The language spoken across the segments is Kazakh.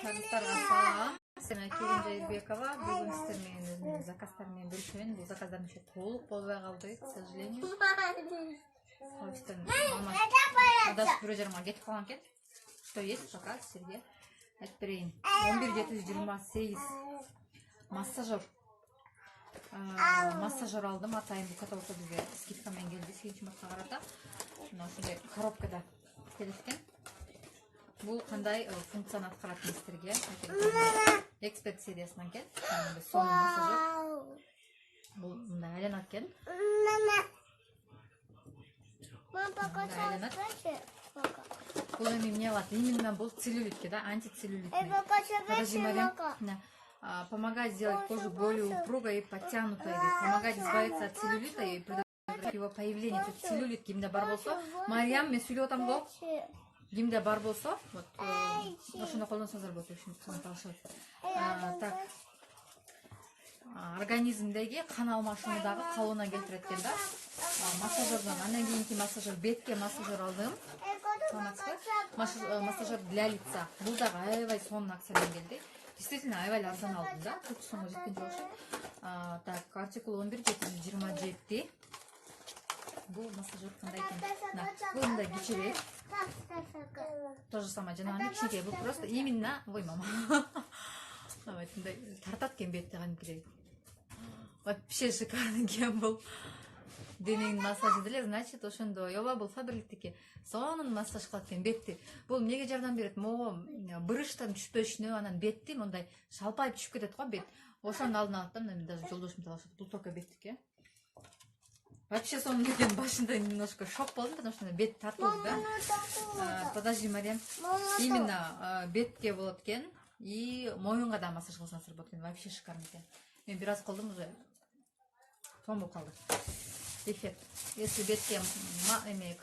Арыстарға салам. Сен Келин Жайырбекова. Бүгін сіздер менен өзімнің заказдармен бөлісемін. Бұл заказдардың еще толық болбай қалды, к сожалению. Соғыстан адашып бір жарымға кетіп қалған екен. Что есть пока сіздерге айтып берейін. 11728 массажер. Массажер алдым. Атайын бұл каталогта бізге скидкамен келді. 8 марқа қарата. Осындай коробкада келіскен. Бұл қандай функцияны атқаратын сіздерге эксперт сериясынан кен. Соның массажер. Бұл мында айланат кен. Бұл не алады? Именно бұл целлюлитке, да, антицеллюлитный. Подожди, Мария. Помогает сделать кожу более упругой и подтянутой. Помогает избавиться от целлюлита и предотвратить его появление. Целлюлит кимде бар болсо. Мариям, мен сүйлеп атам го. Кимде бар болсо, вот ошондо колдонсоңуздар болот, так. Организмдеги кан алмашуундагы калыбына келтирет экен да. Массажердон андан кийинки массажер, бетке массажер алдым. Массажер для лица. Бул дагы аябай сонун акциямен келди. Действительно аябай арзан алдым да. 40 сомго жеткен жок окшойт. Так, артикул 11727. Бул массажер кандай экен? Бул мындай кичирээк. То же самое, жанагы кичинекей. Бул просто именно, ой, мама. Мындай тартат экен бетти кадимкидей. Вообще шикарный экен бул. Денеңдин массажы деле, значит, ошондо. Ооба, бул Фаберликтики. Сонун массаж кылат экен бетти. Бул эмнеге жардам берет? Могу бырыштан түшпөшүнө, анан бетти мындай шалпайып түшүп кетет го бет. Ошонун алдын алат да, мен даже жолдошум талашат. Бул только беттики. Вообще сонун экен, башында немножко шок болдум, потому что бет тартылды да. Подожди, Мария. Именно бетке болот экен и моюнга да массаж кылсаңыздар болот экен. Вообще шикарный экен. Мен бир аз кылдым уже. Тон болуп калды. Эффект. Если бетке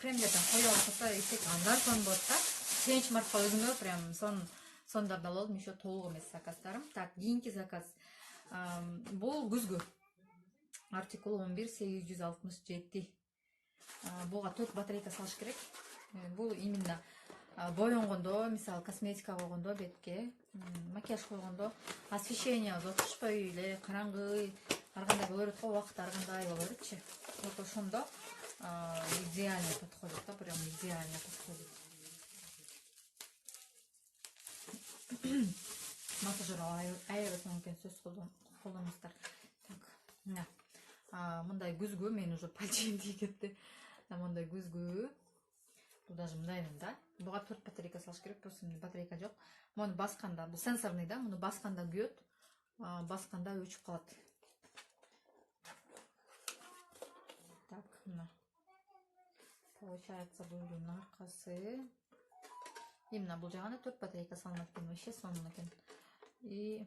кремдерден коюп алса, эффект андай сон болот да. Сенч марка өзүмө прям сондарда алдым, еще толук эмес заказдарым. Так, кийинки заказ. Бул күзгү. Артикул 11867. Буга 4 батарейка салыш керек. Бул именно боёнгондо, мисалы косметика койгондо бетке, макияж койгондо, освещение отушпай эле караңгы, ар кандай боло берет го, убакыт ар кандай боло беретчи. Вот ошондо идеально подходит, да, прям идеально подходит. Массажер аябай сонун сөз колдонуңуздар. Так, мына мындай күзгү, мен уже пальчиим тийип кетти. Мындай күзгү. Бул даже мындайдын да. Буга 4 батарейка салыш керек, просто батарейка жок. Муну басканда, бул сенсорный да, муну басканда күйөт, басканда өчүп калат. Так, мына. Получается, бул аркасы. Именно бул жагына 4 батарейка салынат экен, вообще сонун экен. И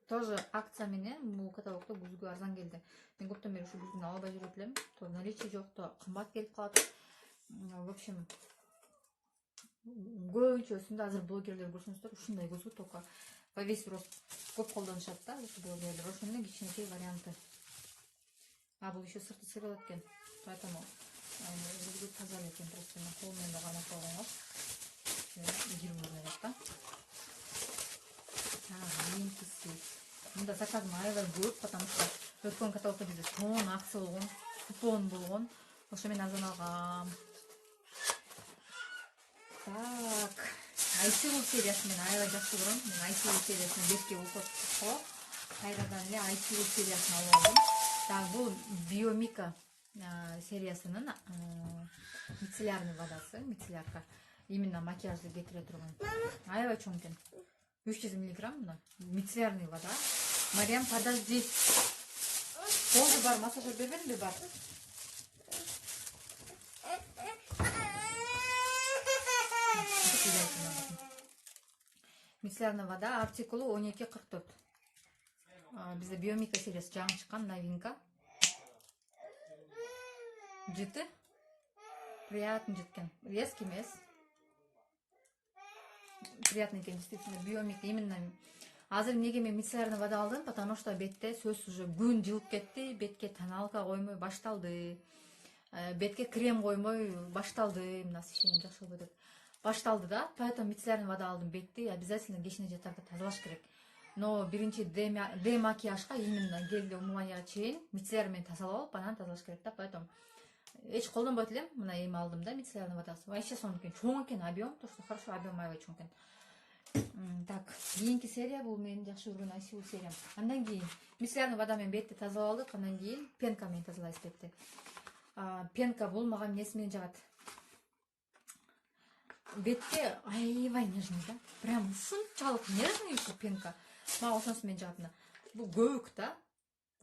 тоже акция менен бул каталогдо күзгү арзан келди. Мен көптөн бери ушу күзгүнү албай жүрүп элем. То наличие жок, то кымбат келип калат. В общем, көбүнчөсүндө азыр блогерлер көрсөңүздөр ушундай күзгү только во весь рост көп колдонушат да, блогерлер. Ошонун кичинекей варианты. Бул еще сырты сыйралат экен. Поэтому күзгү таза экен, просто мен кол менен да камап койгонго. Игирип көрүнөт да. Кийинкиси. Мында заказым аябай көп, потому что өткөн каталогдо бизде сонун акция болгон, купон болгон. Ошо менен арзан алгам. Так, ICU сериясы мен аябай жакшы көрөм. Мен ICU сериясын бетке укуп, кайрадан эле ICU сериясын алып алдым. Так, бул Биомика сериясынын мицеллярный водасы, мицеллярка. Именно макияжды кетире турган. Аябай чоң экен. 300 миллиграмм мына мицеллярный вода. Мариям, подожди. Тоже бар, массажер бербедимби? Бар. Мицеллярная вода, артикулу 1244. Бизде Биомика сериясы жаңы чыккан, новинка. Жыты. Приятный жыткен. Резкий эмес. Приятный экен, действительно, Биомика. Именно азыр эмнеге мен мицеллярный вода алдым, потому что бетте сөз уже күн жылып кетти, бетке тоналка коймой башталды. Бетке крем коймой башталды. Мына освещение жакшы болбой атат. башталды да, поэтому мицеллярный вода алдым. Бетти обязательно кечине жатарда тазалаш керек. Но биринчи демакияжга именно гелди умыванияга чейин мицеллярий менен тазалап алып, анан тазалаш керек да. Поэтому эч колдонбойт элем. Мына эми алдым да, мицеллярный водасы. Вообще сонун экен, чоң экен объем, то что хорошо объем аябай чоң экен. Так, кийинки серия бул менин жакшы көргөн ICU сериям. Андан кийин мицеллярный вода менен бетти тазалап алдык, андан кийин пенка менен тазалайбыз бетти. Пенка бул мага эмнеси менен жагат? Бетке аябай нежный да. Прям ушунчалык нежный ушу пенка. Мага ошонусу менен жагат. Бул көбүк да.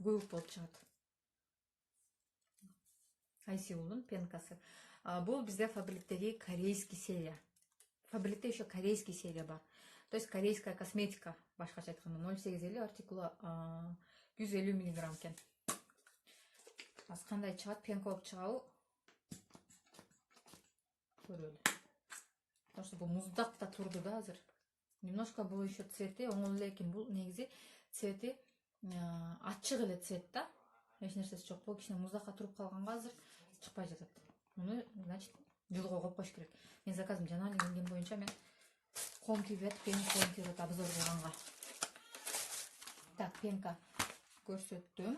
Көбүк болуп чыгат. ICU'нун пенкасы. Бул бизде Фабриктеги корейский серия. Фабрикте еще корейский серия бар. То есть корейская косметика, башкача айтканда 0,850 артикулы 150 миллиграмм экен. Кандай чыгат, пенка болуп чыгабы? Көрөлү. Потому что бул муздак да турду да азыр. Немножко бул еще цвети оңол эле экен. Бул негизи цвети ачык эле цвет да. Эч нерсеси жок. Бул кичине муздакка туруп калганга азыр чыкпай жатат. Муну значит жылга коюп коюш керек. Мен заказым жана эле келген боюнча мен колум тийип жатып, эми колум тийип жатат обзор кылганга. Так, пенка көрсөттүм.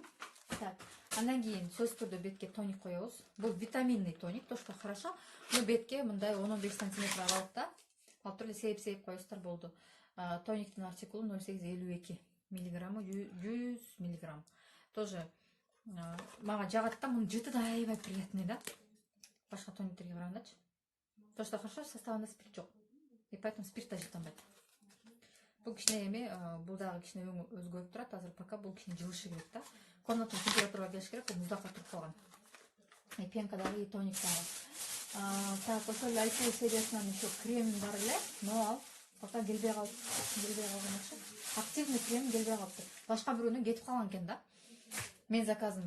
Так, андан кийин сөзсүз түрдө бетке тоник коебуз. Бул витаминный тоник, то что хорошо. Но бетке мындай 10-15 сантиметр алып да, алып туруп сейп коесуздар болду. Тониктин артикулу 0,852 миллиграммы 100 миллиграмм. Тоже мага жагат да, мунун жыты да аябай приятный да. Башка тониктерге карагандачы. То что хорошо, составында спирт жок. И поэтому спирт да жыттанбайт. Бул кичине эми, бул дагы кичине өзгөрүп турат. Азыр пока бул кичине жылышы керек да. Комнатный температурага келиш керек, бул муздакка туруп калган. И пенка дагы, и тоник дагы. Так, ошол ICU сериясынан еще крем бар эле, но ал пока келбей калган окшойт. Активный крем келбей калыптыр. Башка бирөөнү кетип калган экен да. Мен заказым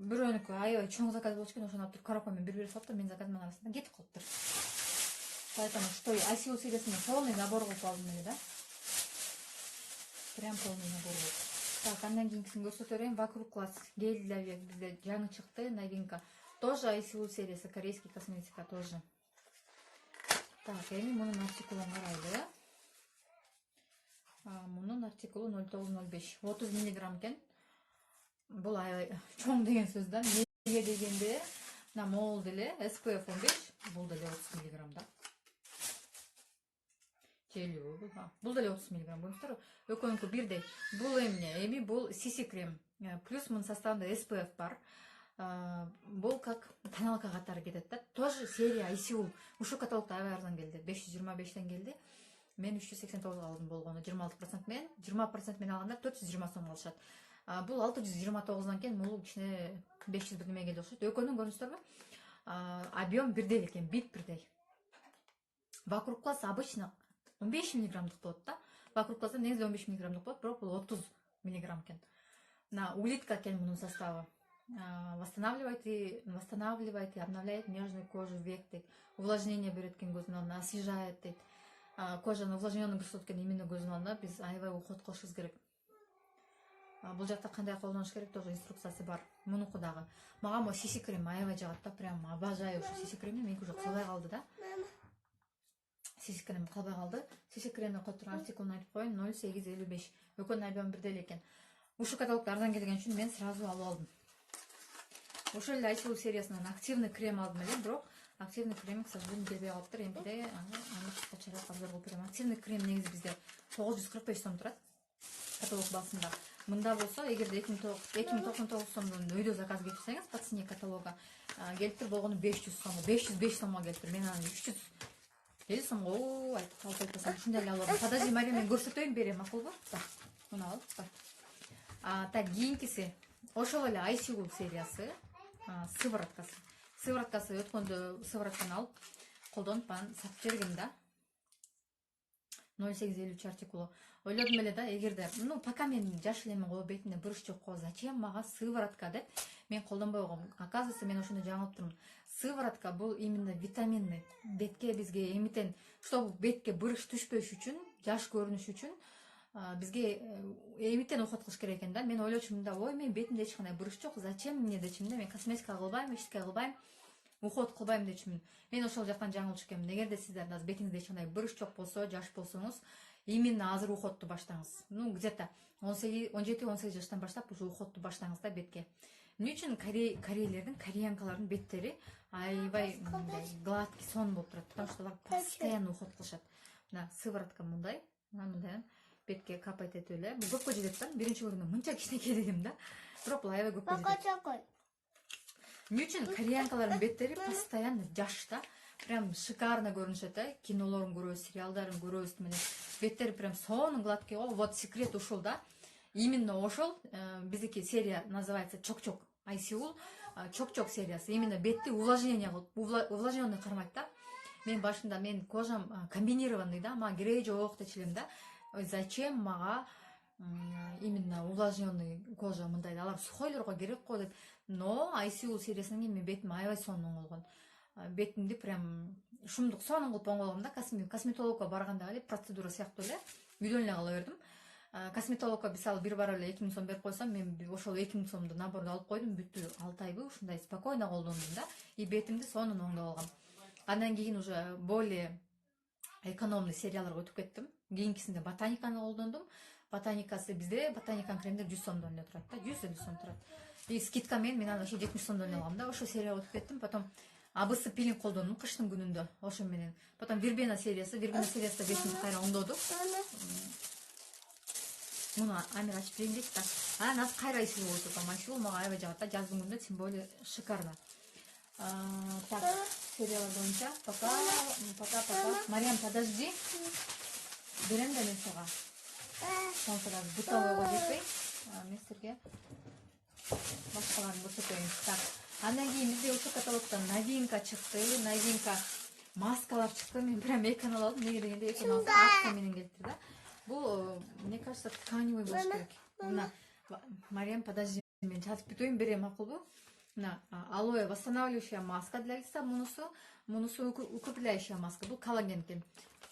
бирөөнүкү аябай чоң заказ болчу экен, ошону алып туруп коробкамен бир салыптыр, мен заказымдын арасында кетип калыптыр. Поэтому что ICU сериясынан полный набор кылып алдым эле да. Прям полный набор болуп. Так, андан кийинкисин көрсөтө берейин. Вокруг глаз гель для век бизде жаңы чыкты, новинка. Тоже ICU сериясы, корейский косметика тоже. Так, эми мунун артикулун карайлы. Мунун артикулу 0905, 30 миллиграмм экен. Бул аябай чоң деген сөз да. Эмнеге дегенде, мына мол деле SPF 15, бул деле 30 миллиграмм да. Бул деле 30 миллиграмм болмуштар. Экөөнүкү бирдей. Бул эми бул CC крем. Плюс мунун составында SPF бар. Бул как тоналка катары кетет да. Тоже серия ICU. Ушу каталогда аябай арзан келди. 525тен келди. Мен 389 алдым болгону 26% менен. 20% менен алгандар 420 сом алышат. Бул 629 экен, бул кичине 500 бирдеме келди окшойт. Экөөнүн көрүнүштөрбү? Объем бирдей экен, бит бирдей. Вокруг глаз обычно 15 миллиграммдык болот да. Вокруг глаза негизи 15 миллиграммдык болот, бирок бул 30 миллиграмм экен. На улитка экен мунун составы. Восстанавливает и обновляет нежную кожу век дейт. Увлажнение берет экен көздүн алдына, освежает дейт. Кожаны увлажненный көрсөтөт экен именно көздүн алдына. Биз аябай уход кылышыбыз керек. Бул жакта кандай колдонуш керек тоже инструкциясы бар. Мунуку дагы. Мага мо CC крем аябай жагат да, прям обожаю ушу CC кремди. Меники уже калбай калды да. CC крем калбай калды. CC кремди коюп турган артикулун айтып коеюн, 0855. Экөөнүн объему бирдей эле экен. Ушу каталогда арзан келген үчүн мен сразу алып алдым. Ошол эле ICU сериясынан активный крем алдым эле, бирок активный крем, к сожалению, келбей калыптыр. Эмпиде аны качарак обзор кылып берем. Активный крем негизи бизде 945 сом турат каталог баасында. Мында болсо, эгерде 2099 сомдон өйдө заказ кетирсеңиз, по цене каталога келиптир болгону 500 сом, 505 сомго келиптир. Мен аны 350 сомго айтып калсам, ушундай эле алып алдым. Подожди, Мария, мен көрсөтөйүн берем, макулбу? Муну алып. Так, кийинкиси ошол эле ICU сериясы, сывороткасы. Сывороткасы өткөндө сыворотканы алып колдонуп анан сатып жибергем да. 0853 артикулу. Ойлодум эле да, эгерде, пока мен жаш элемин го, бетимде буруч жок го, зачем мага сыворотка деп мен колдонбой койгом. Оказывается, мен ошондо жаңылыптырмын. Сыворотка бул именно витаминный. Бетке бизге эмитен, чтобы бетке буруч түшпөш үчүн, жаш көрүнүш үчүн бизге эмитен уход кылыш керек экен да. Мен ойлочумун да, ой, мен бетимде эч кандай буруч жок, зачем мне дечимде, мен косметика кылбайм, эчтеке кылбайм. уход кылбайм дечүмүн. Мен ошол жактан жаңылчу экенмин. Эгерде сиздердин азыр бетиңизде эч кандай буруч жок болсо, жаш болсоңуз, именно азыр уходду баштаңыз. Ну, где-то 17-18 жаштан баштап уже уходду баштаңыз да бетке. Эмне үчүн корейлердин, кореянкалардын беттери аябай гладкий, сон болуп турат, потому что алар постоянно уход кылышат. Мына сыворотка мындай, мындай бетке капать этип эле. Бул көпкө жетет да. Биринчи көргөндө мынча кичинекей дедим да. Бирок бул аябай көпкө жетет. Эмне үчүн кореянкалардын беттери постоянно жаш да. Прям шикарно көрүнүшөт, кинолорун көрөбүз, сериалдарын көрөбүз менен. Беттери прям сонун гладкий. Вот секрет ушул да. Именно ошол биздики серия называется Чок-чок. Айсеул Чок-чок сериясы. Именно бетти увлажнение кылып, увлажненный кармайт да. Мен башында мен кожам комбинированный да, мага кереги жок дечү элем да. Ой, зачем мага именно увлажненный кожа мындай, алар сухойлорго керек го деп. Но Айсеул сериясынан кийин мен бетим аябай сонун болгон. Бетимди прям шумдук сонун кылып оңголгом да. Косметологко барганда эле процедура сыяктуу эле үйдөн эле кыла бердим. Косметологко мисалы бир барып эле 2000 сом берип койсом, мен ошол 2000 сомду наборду алып койдум, бүттү. 6 айбы ушундай спокойно колдондум да. И бетимди сонун оңдоп алгам. Андан кийин уже более экономный серияларга өтүп кеттим. Кийинкисинде ботаниканы колдондум. Ботаникасы бизде ботаниканын кремдери 100 сомдон эле турат да, 150 сом турат. И скидка мен аны 70 сомдон эле алгам да. Ошол серияга өтүп кеттим. Потом АБС пилинг колдондум кыштын күнүндө ошо менен. Потом Вербена сериясы бетимди кайра оңдоду. Муну Амир ачып жейин дейт да. Анан азыр кайра Айсеул болуп жатам. Айсеул мага аябай жагат да, жаздын күнүндө тем более шикарно. Так, сериал боюнча пока. Мариям, подожди. Берем да мен сага. Сонсура бутовойго жетпей, мен силерге башкаларын көрсөтөйүн. Так, андан кийин бизде ушул каталогдон новинка чыкты, новинка маскалар чыкты. Мен прям эконол алдым, эмнеге дегенде эконол акция менен келиптир да. Бул, мне кажется, тканевый болуш керек. Мына, Мариям, подожди, мен жазып бүтөйүн, берем макулбу? Мына, алоэ восстанавливающая маска для лица, мунусу укрепляющая маска. Бул коллаген экен.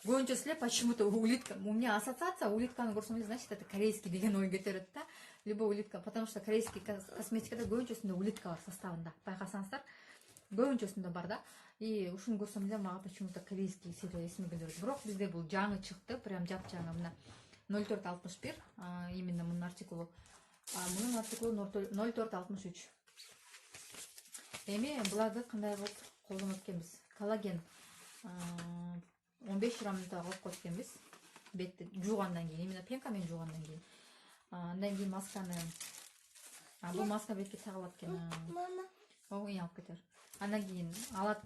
Көбүнчөсү эле почему-то улитка. У меня ассоциация улитканы көрсөң, значит, это корейский деген ой кетет да. Либо улитка, потому что корейский косметикада көбүнчөсүндө улитка бар составында. Байкасаңыздар, көбүнчөсүндө бар да. И ушуну көрсөм эле мага почему-то корейский серия эсиме келет. Бирок бизде бул жаңы чыкты, прям жап-жаңы. Мына 0461, именно мунун артикулу. Мунун артикулу 0463. Эми буларды кандай кылып колдонот экенбиз? Коллаген 15 граммда кылып койт экенбиз. Бетти жуугандан кийин, именно пенка менен жуугандан кийин. Андан кийин масканы, бул маска бетке тагылат экен. Мама. Ой, алып кетер. Андан кийин алат.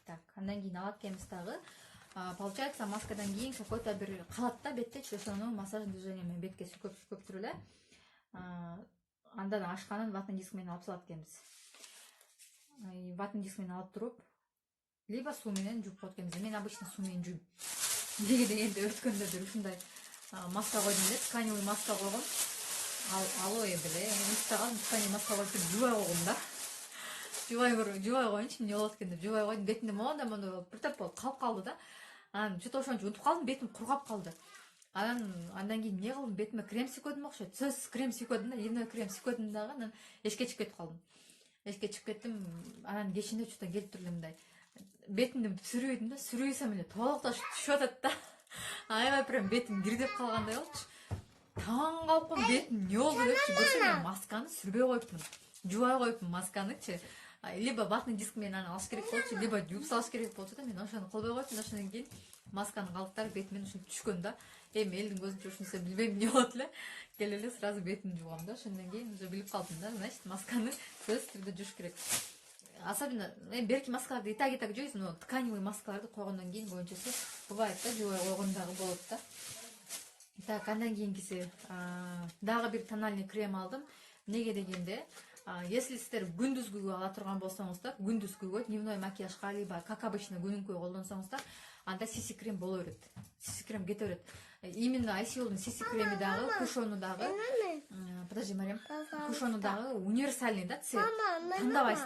Так, андан кийин алат экенбиз дагы. Получается, маскадан кийин какой-то бир калат да бетте, чөсөнү массаж движение менен бетке сүкөп туруп эле. Андан ашканын ватный диск менен алып салат экенбиз. Ватный диск менен алып туруп, либо суу менен жууп коет экенбиз. Мен обычно суу менен жуйм. Эмнеге дегенде өткөндө бир ушундай маска койдум эле, тканевый маска койгом. Алоэ беле, муштаган тканевый маска коюп жубай койгом да. Жубай коюнчу, эмне болот экен деп жубай койдум. Бетимде моундай болуп, бир топ болуп калып калды да. Анан чөтө ошончо унутуп калдым, бетим кургап калды. Андан кийин эмне кылдым? Бетиме крем сүйкөдүм окшойт. Сөзсүз крем сүйкөдүм да, ийне крем сүйкөдүм дагы, анан эшикке чыгып кетип калдым. Эшикке чыгып кеттим. Анан кечинде чөтө келип туруп эле мындай. Бетимди сүрүйдүм да, сүрүйсөм эле толукташ түшүп атат да. Аябай прям бетим кирдеп калгандай болчу. Таң калып калдым, бетим эмне болду депчи. Көрсөм масканы сүрбөй коюпмун. Жубай коюпмун масканычы. Либо ватный диск менен аны алыш керек болчу, либо жууп салыш керек болчу да. Мен ошону кылбай коюптум. Ошондон кийин масканын калдыктары бетимен ушинтип түшкөн да. Эми элдин көзүнчө ушунтсе билбейм эмне болот эле. Келе эле сразу бетимди жуугам да. Ошондон кийин уже билип калдым да. Значит, масканы сөзсүз түрдө жууш керек. Особенно берки маскаларды итак жуйсуз, но тканевый маскаларды койгондон кийин көбүнчөсү бывает да, жубай койгон дагы болот да. Так, андан кийинкиси дагы бир тональный крем алдым. Эмнеге дегенде, если сиздер күндүзгү ала турган болсоңуздар, күндүзгүгө дневной макияжга либо как обычно күнүмкүгө колдонсоңуздар, анда сиси крем боло берет. Сиси крем кете берет. Именно Айсеулдун сиси креми дагы, кушону дагы. Подожди, Марьям. Кушону дагы универсальный да, цвет. Тандабайсыз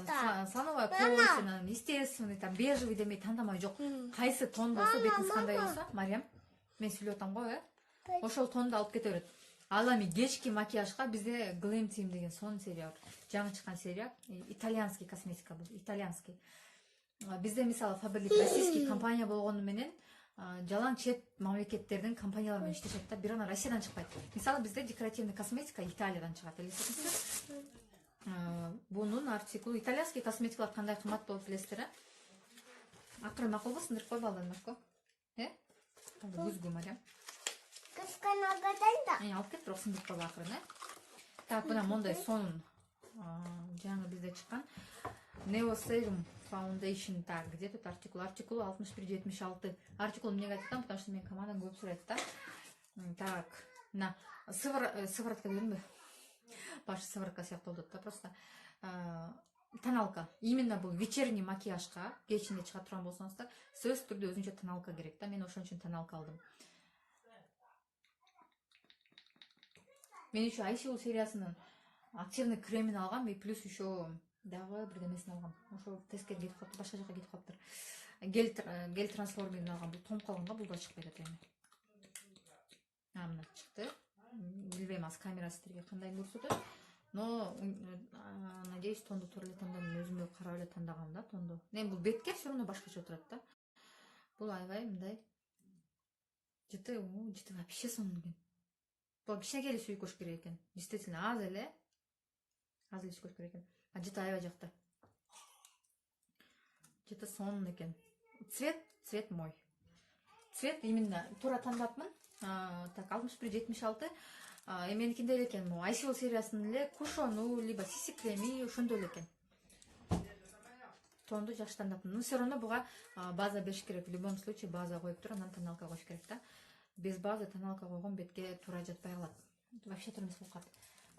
да. Сановая кожа, естественный, там бежевый демей тандамай жок. Кайсы тон болсо, бетиңиз кандай болсо, Марьям, мен сүйлөп атам го, ошол тонду алып кете берет. Ал эми кечки макияжга бизде Glam Team деген сонун серия бар. Жаңы чыккан серия. Итальянский косметика бул, итальянский. Бизде мисалы Faberlic российский компания болгону менен жалаң чет мамлекеттердин компаниялары менен иштешет да, бир гана Россиядан чыкпайт. Мисалы бизде декоративный косметика Италиядан чыгат, элестетиңиздер. Бунун артикулу итальянский косметикалар кандай кымбат болуп билесиздер, акыры макулбу, сындырып койбу алдан Марко? Күзгү Мариям. Алып кет, бирок сындырып койбу акырын, Так, мына мондай сонун жаңы бизде чыккан Neo Serum Foundation. Так, где тут артикул? Артикул 6176. Артикул эмнеге айткам, потому что мен командадан көп сурайт да. Так, на сыворотка дедимби? Башы сыворотка сыяктуу болот да, просто тоналка. Именно бул вечерний макияжга кечинде чыга турган болсоңуздар, сөзсүз түрдө өзүнчө тоналка керек да. Мен ошон үчүн тоналка алдым. Мен еще Айшел сериясынын активный кремин алгам, и плюс еще дагы бирдемесин алгам. Ошо тескери кетип калыптыр, башка жака кетип калыптыр. Гель трансформерин алгам. Бул том калганга бул да чыкпайт эт эми. Мына чыкты. Билбейм, аз камера сиздерге кандай көрсөтөт. Но надеюсь, тонду туура эле тандадым, өзүмө карап эле тандагам да тонду. Эми бул бетке все равно башкача турат да. Бул аябай мындай жыты вообще сонун экен. Бул кичинекей эле сүйүкөш керек экен. Действительно аз эле сүйүкөш керек экен. Жыты аябай жакты. Жыты сонун экен. Цвет мой. Цвет именно туура тандапмын. Так, 6176. Меникинде эле экен, могу Айшел сериясынын эле кушону либо сиси креми ошондой эле экен. Тонду жакшы тандапмын. Но все равно буга база бериш керек. В любом случае база коюп туруп, анан тоналка коюш керек да. Без базы тоналка койгон бетке туура жатпай калат. Вообще туура эмес болуп калат.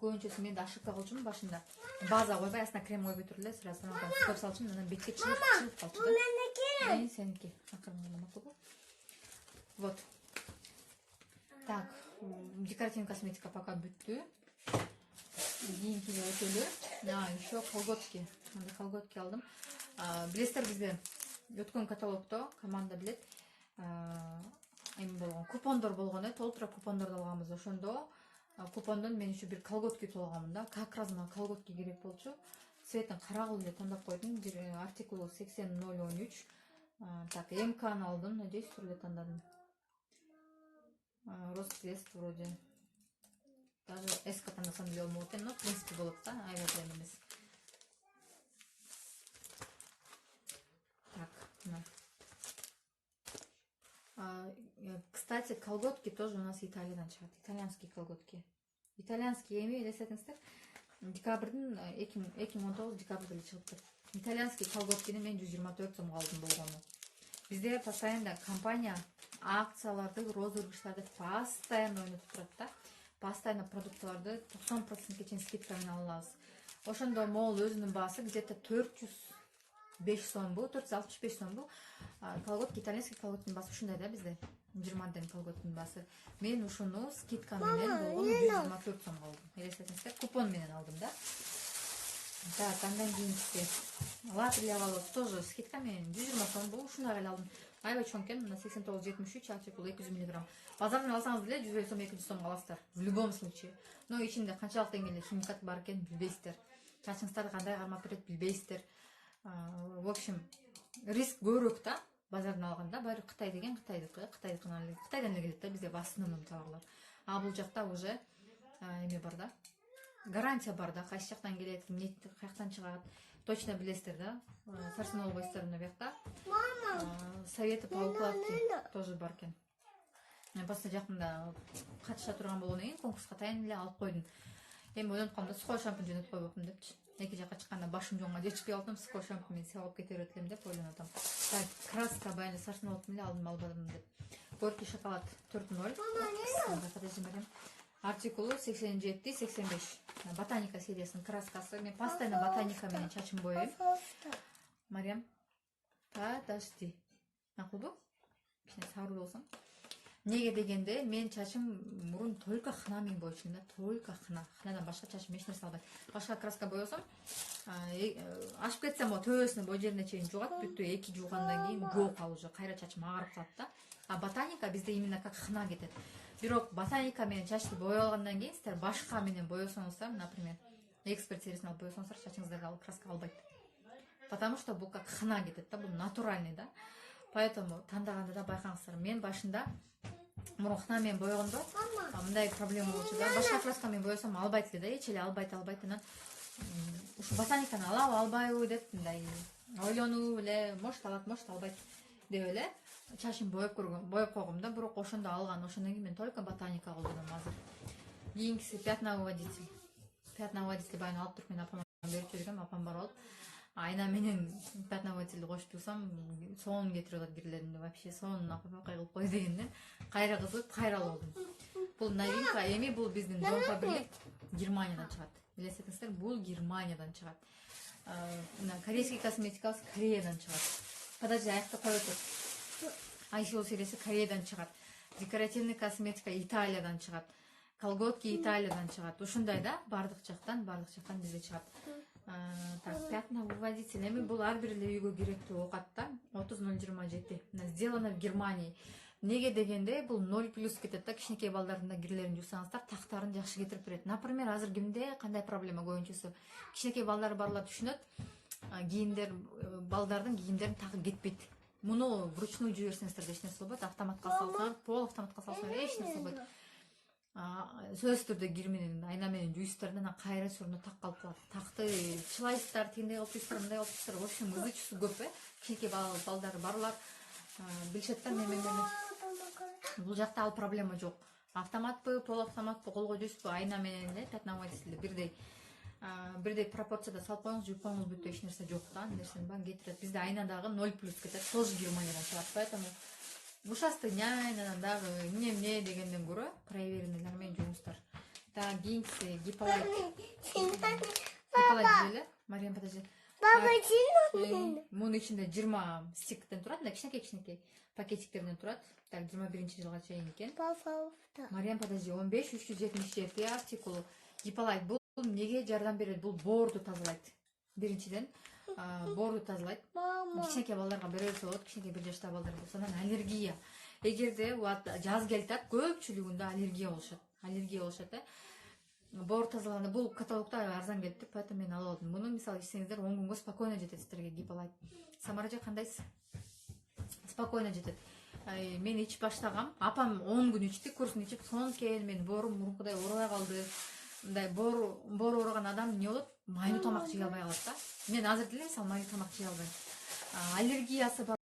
Көбүнчөсү мен да ошибка кылчумун башында. База койбой, астына крем койбой туруп эле сразу тоналканы сыпырып салчумун, анан бетке чыгып калчу да. Меники. Сеники. Акырын гана макулбу. Вот. Так, декоративный косметика пока бүттү. Кийинкиге өтөлү. Еще колготки. Мындай колготки алдым. Билесиздер, бизде өткөн каталогдо команда билет. Эми болгон купондор болгон, толтура купондорду алганбыз. Ошондо купондон мен еще бир колготки утуп алганмын да. Как раз мына колготки керек болчу. Цветин карагыл эле тандап койдум. Бир артикул 80013. Так, МКны алдым. Надеюсь, туура эле тандадым. Росцвет вроде. Даже эска тандасам деле болмок экен, но в принципе болот да, аябай кыйын эмес. Так, кстати, колготки тоже у нас Италиядан чыгат. Итальянские колготки. Итальянские эми элестетиңиздер. Декабрдын 2019 декабрда эле чыгыптыр. Итальянские колготкини мен 124 сомго алдым болгону. Бизде постоянно компания акцияларды, розыгрыштарды постоянно ойнотуп турат да. Постоянно продуктыларды 90%ке чейин скидка менен алабыз. Ошондо могул өзүнүн баасы где-то 405 сомбу, 465 сомбу. Колготки, итальянский колготкинин баасы ушундай да бизде. 20 ден колготкинин баасы. Мен ушуну скидка менен болгон 124 сомго алдым. Элестетиңиздер, купон менен алдым да. Так, андан кийинки Латрия волос тоже скидка менен 120 сом бул, ушундай эле алдым. Аябай чоң экен, мына 8973 артикул 200 мг. Базардан алсаңыз деле 150 сом 200 сомго аласыздар. В любом случае. Но ичинде канчалык деңгээлде химикат бар экен билбейсиздер. Чачыңыздарды кандай кармап берет билбейсиздер. В общем, риск көбүрөөк да. Базардан алганда баары Кытай деген Кытайдан эле келет да, бизде в основном товарлар. А бул жакта уже эме бар да. Гарантия бар да, кайсы жактан келет, каяктан чыгат. Точно билесиздер да. Сарсенол бойстарында бuyakта. Советы по укладке тоже бар экен. Мен просто жакында катыша турган болгондон кийин конкурска таянып эле алып койдум. Эми ойлонуп калдым да, сухой шампунь жөнөтүп койбопмун депчи. Эки жакка чыкканда башым жоңго жетишпей калдым, сухой шампунь менен сабап кете берет элем деп ойлонуп атам. Так, краска баягы сарсенолдун эле алдым албадым деп. Горький шоколад 4.0. Артикулу 87-85. Ботаника сериясынын краскасы. Мен постоянно ботаника менен чачым боёйм. Мариям, подожди. Макулбу? Кичине сабыр болсоң. Неге дегенде, мен чачым мурун только хна менен боечумун да, только хна. Хнадан башка чачым эч нерсе албайт. Башка краска боесом, ашып кетсем, төбөсүнө бой жерине чейин жугат, бүттү 2 жуугандан кийин жок ал уже кайра чачым агарып калат да. А ботаника бизде именно как хна кетет. Бирок ботаника менен чачты боялгандан кийин силер башка менен боесоңуздар, например, эксперт сериясын алып боесоңуздар, чачыңыздарга алып краска албайт. Потому что бул как хна кетет да, бул натуральный да. Поэтому тандаганда да байкаңыздар. Мен башында мурун хна менен боегондо мындай проблема болчу да. Башка краска менен боесом албайт эле да, эч эле албайт. Анан ушу ботаниканы алабы, албайбы деп мындай ойлонуп эле, может алат, может албайт деп эле чачым боеп койгом да. Бирок ошондо алган, ошондон кийин мен только ботаника колдоном азыр. Кийинкиси пятновыводитель. Пятновыводитель баягы алып туруп мен апама берип жибергем, апам барып алып айна менен пятновыводительди кошуп турсам сонун кетирип атат кирлеримди. Вообще сонун апама кылып кой дегенден кайра кызыгып кайралып алдым. Бул новинка, эми бул биздин Дом Фабрик Германиядан чыгат. Билесиңиздер, бул Германиядан чыгат. Корейский косметика Кореядан чыгат. Подожди, аякта коюп тур. Айшол серияси Кореядан чыгат. Декоративный косметика Италиядан чыгат. Колготки Италиядан чыгат. Ушундай да, бардык жактан бизде чыгат. Так, пятновыводитель. Эми бул ар бир эле үйгө керектүү окат да. 30027. Сделано в Германии. Неге дегенде бул 0+ кетет да, кичинекей балдардын да кирлерин жуусаңыздар, тактарын жакшы кетирип берет. Например, азыр кимде кандай проблема көбүнчөсү кичинекей балдары барлар түшүнөт. Кийимдер, балдардын кийимдерин такы кетпейт. Муну вручную жиберсеңиздер эч нерсе болбойт, автоматка салсаңар, пол автоматка салсаңар эч нерсе болбойт. Сөзсүз түрдө кир менен айна менен жуйсуздар да, кайра сүрүнүп так калып калат. Такты чылайсыздар, тигиндей кылып туйсуздар, мындай кылып туйсуздар. В общем, ызычуусу көп кичинекей балдары барлар билишет да мемелерди. Бул жакта ал проблема жок. Автоматпы, пол автоматпы, колго жуйсузбу, айна менен эле пятновыводитель бирдей пропорцияда салып коюңуз, жууп коюңуз, бүттү, эч нерсе жок да. Нерсени баарын кетирет. Бизде айнадагы 0+ кетет, тоже Германиядан чыгат. Поэтому ушастык айнадан дагы эмне дегенден көрө проверенныйлар менен жууңуздар. Так, кийинкиси Гиполайт. Гиполайт желе. Мариям, подожди. Мунун ичинде 20 стиктен турат, да, кичинекей пакетиктерден турат. Так, 21-жылга чейин экен. Мариям, подожди, 15-377 артикулу. Гиполайт бул неге жардам берет? Бул боорду тазалайт. Биринчиден, боорду тазалайт. Кичинекей балдарга беребиз болот, кичинекей 1 жаштагы балдар болсо, анан аллергия. Эгерде жаз келип атат, көпчүлүгүндө аллергия болушат, Боор тазаланды. Бул каталогда арзан келип тур, поэтому мен алып алдым. Муну мисалы ичсеңиздер 10 күнгө спокойно жетет сиздерге Гиполайт. Самара жак кандайсыз? Спокойно жетет. Мен ичип баштагам. Апам 10 күн ичти, курсын ичип, сонун кийин мен боорум мурункудай оорубай калды. Мындай боор ооруган адам эмне болот? Майлуу тамак жей албай калат да. Мен азыр деле мисалы майлуу тамак жей албайм. Аллергиясы бар